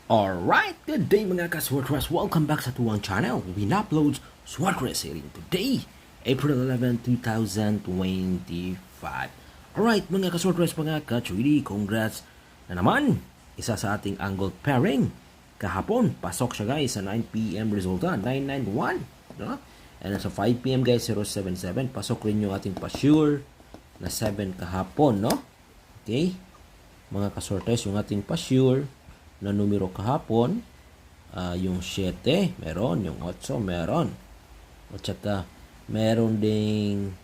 Alright, good day mga ka-Swordcrest. Welcome back sa tuwang channel. We upload Swordcrest series today, April 11, 2025. Alright mga ka-Swordcrest, mga ka-3D, congrats na naman. Isa sa ating angle pairing. Kahapon, pasok siya guys sa 9 PM resulta, 991. No? And sa 5 PM guys, 077. Pasok rin yung ating pa-sure na 7 kahapon, no? Okay? Mga ka-Swordcrest, yung ating pa-sure na numero kahapon, yung 7, meron, yung 8, meron. At saka, meron ding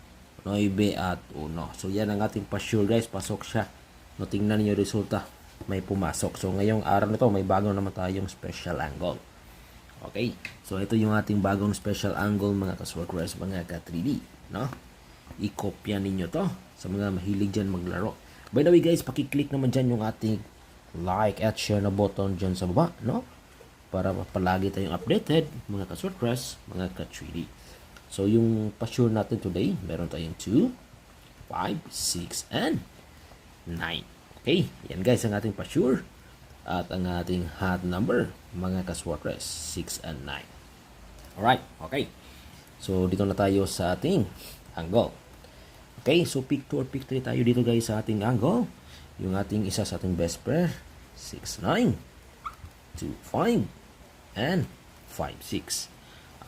9 at 1. So, yan ang ating pa-sure guys. Pasok siya. No, tingnan niyo resulta. May pumasok. So, ngayong araw na to, may bago naman tayong special angle. Okay. So, ito yung ating bagong special angle, mga ka-Swordcrest, mga ka-3D. No? I-kopya ninyo to sa mga mahilig dyan maglaro. By the way guys, pakiclick naman dyan yung ating like at share na button dyan sa baba, no? Para palagi tayong updated, mga ka-Swordcrest, mga ka-3D. So, yung pa-sure natin today, meron tayong 2, 5, 6, and 9. Okay, yan guys ang ating pa-sure. At ang ating hot number, mga ka-Swordcrest, 6 and 9. Alright, okay. So, dito na tayo sa ating angle. Okay, so pick 2 or pick 3 tayo dito guys sa ating angle. Yung ating isa sa ating best pair, 6, 9, 2, 5, and 5, 6.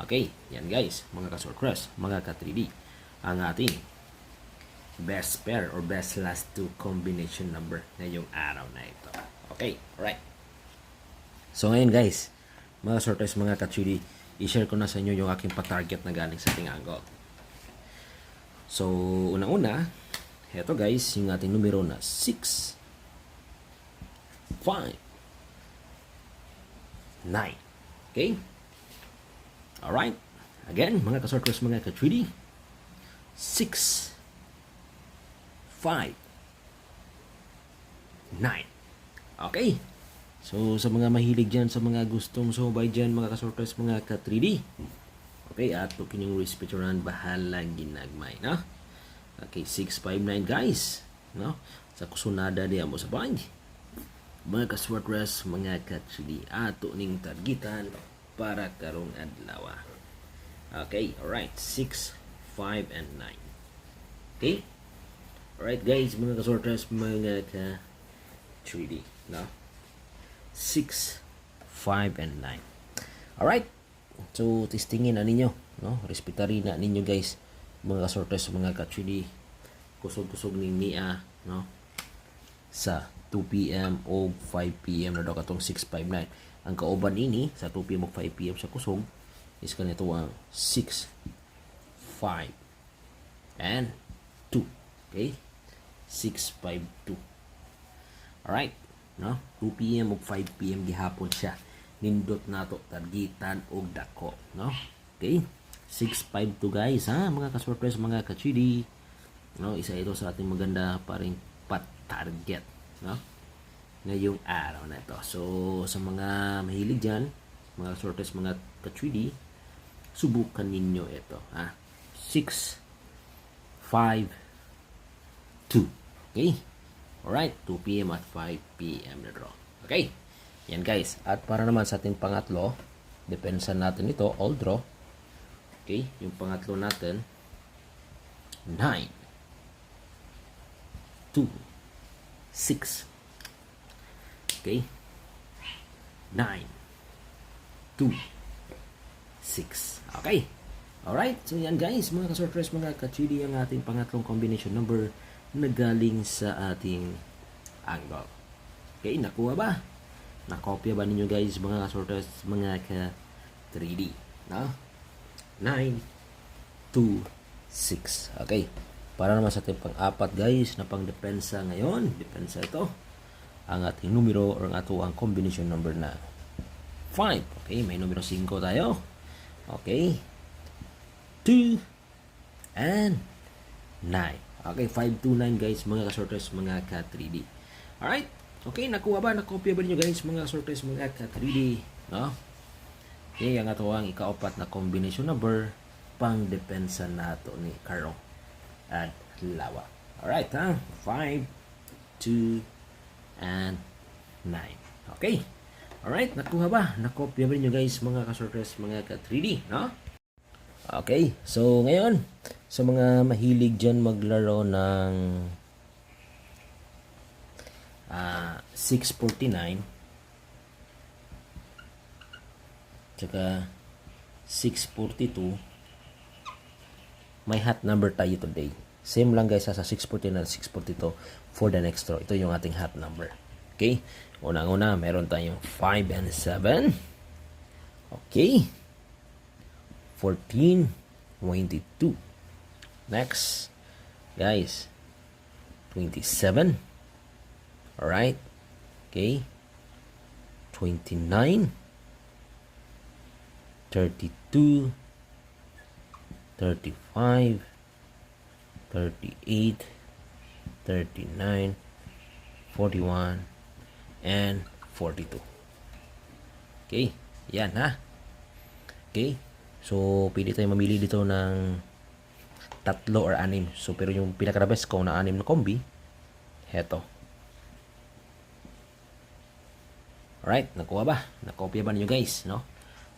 Okay, yan guys, mga ka-Swordcrest, mga ka-3D, ang ating best pair or best last 2 combination number ngayong araw na ito. Okay, alright. So ngayon guys, mga Swordcrest, mga ka-3D, i-share ko na sa inyo yung aking pa-target na galing sa ating angle. So, unang-una, heto guys, yung ating numero na 6, 5, 9. Okay? Alright. Again, mga ka-Swordcrest, mga ka-3D, 6, 5, 9. Okay? So, sa mga mahilig dyan, sa mga gustong sumabay dyan, mga ka-Swordcrest, mga ka-3D. Okay, at looking yung respectoran, bahala ginagmay, no? Okay, 659 guys, no? Sa kusunada diya mo sa bahay. Mga ka-Swordcrest, mga ka-3D, ato ning targetan para karong adlaw. Okay, alright, 6, 5, and 9. Okay? Alright guys, mga ka-Swordcrest, mga ka-3D, no? 6, 5, and 9. Alright, so testingin na ninyo, no? Respetarin na ninyo guys, mga ka-Swordcrest, mga ka-3D, kusog-kusog ni Mia, no? Sa 2 PM o 5 PM na daw katong 659. Ang kauban ini sa 2 PM o 5 PM sa kusog is kanito ang 6, 5, and 2. Okay? 652. Alright, no? 2 PM o 5 PM gihapon siya. Nindot nato targetan og dako, no? Okay? 652 guys, ha? Mga ka-Swordcrest, mga ka-3D. No, isa ito sa ating maganda paring pat-target, no? Ngayong araw na ito. So, sa mga mahilig diyan, mga Swordcrest, mga ka-3D, subukan ninyo ito, ha? 6, 5, 2. Okay? Alright, 2 PM at 5 PM na draw. Okay? Yan guys. At para naman sa ating pangatlo, depensa natin ito, all draw. Okay? Yung pangatlo natin, 9, 2, 6. Okay? 9, 2, 6. Okay? Alright. So yan guys, mga ka-Swordcrest, mga ka-3D, ang ating pangatlong combination number na galing sa ating angle. Okay? Nakuha ba? Nakopya ba ninyo guys, mga ka-Swordcrest, mga ka-3D? No? 9, 2, 6. Okay. Para naman sa ating pang-apat guys, na pang-depensa ngayon. Depensa ito. Ang ating numero or ang ato ang combination number na 5. Okay. May numero 5 tayo. Okay. 2 and 9. Okay. 529 guys, mga ka-Swordcrest, mga ka-3D. Alright. Okay, nakuha ba? Nakopya ba niyo guys, mga Swordcrest, mga ka-3D? No? Okay, ang ato ang ika-4 na combination number pang depensa nato ni karong adlaw. Alright, ha? 5, 2, and 9. Okay? Alright, nakuha ba? Nakopya ba niyo guys mga ka-surprise, mga ka-3D, no? Okay, so ngayon, sa mga mahilig dyan maglaro ng 649 tsaka 642, may hot number tayo today. Same lang guys sa 649 at 642 for the next draw. Ito yung ating hot number. Okay? Unang-una, meron tayong 5 and 7. Okay. 14, 22. Next, guys, 27. Alright. Okay. 29, 32, 35, 38, 39, 41, and 42. Okay, yan ha. Okay, so pili tayo mamili dito ng 3 or 6. So pero yung pinaka-the best ko na 6 na kombi, heto. Alright, nakuha ba? Nakopya ba niyo guys, no?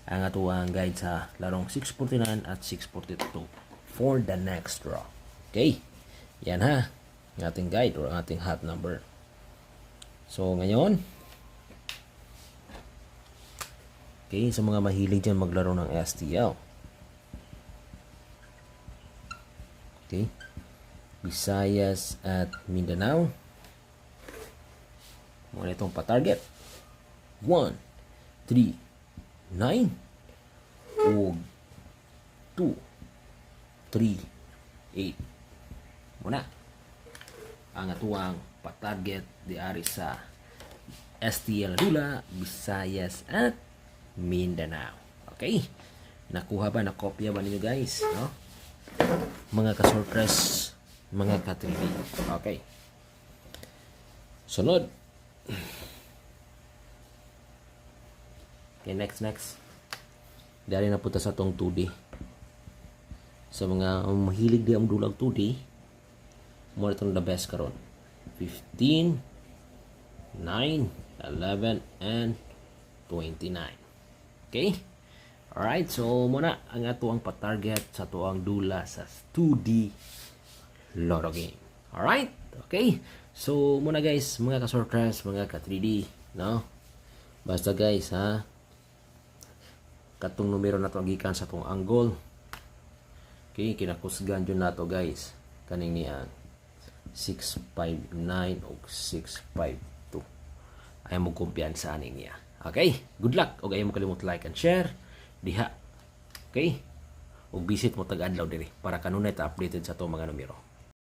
Ang atuang guide sa larong 649 at 642 for the next draw. Okay, yan ha, ang ating guide or ang ating hot number. So ngayon, okay, sa mga mahilig dyan maglaro ng STL. Okay, Visayas at Mindanao. Muna itong pa-target. 1, 3, 9, o 2, 3, 8. Muna ang atuang pa-target di ari sa STL Dula, Visayas at Mindanao. Okay, nakuha ba, nakopya ba ninyo guys, no? Mga ka-surprise, mga ka-3D. Okay, sunod. Okay, next. Dari na punta sa tong 2D. Sa mga mahilig di ang dulag 2D, mo itong the best karon. 15, 9, 11, and 29. Okay? Alright, so muna ang ato ang patarget sa tuang dula sa 2D Lotto game. Alright? Okay? So muna guys, mga ka-surprise, mga ka-3D, no? Basta guys, ha? Katong numero na to gikan sa tong angle. Okay, kinakusgan jud nato guys. Kaning niya 659 o 652. Ay mo kumpiyansa aning niya. Okay, good luck. Og ayaw mo kalimot like and share diha. Okay? Og visit mo tag-adlaw diri para kanunay ta updated sa to mga numero.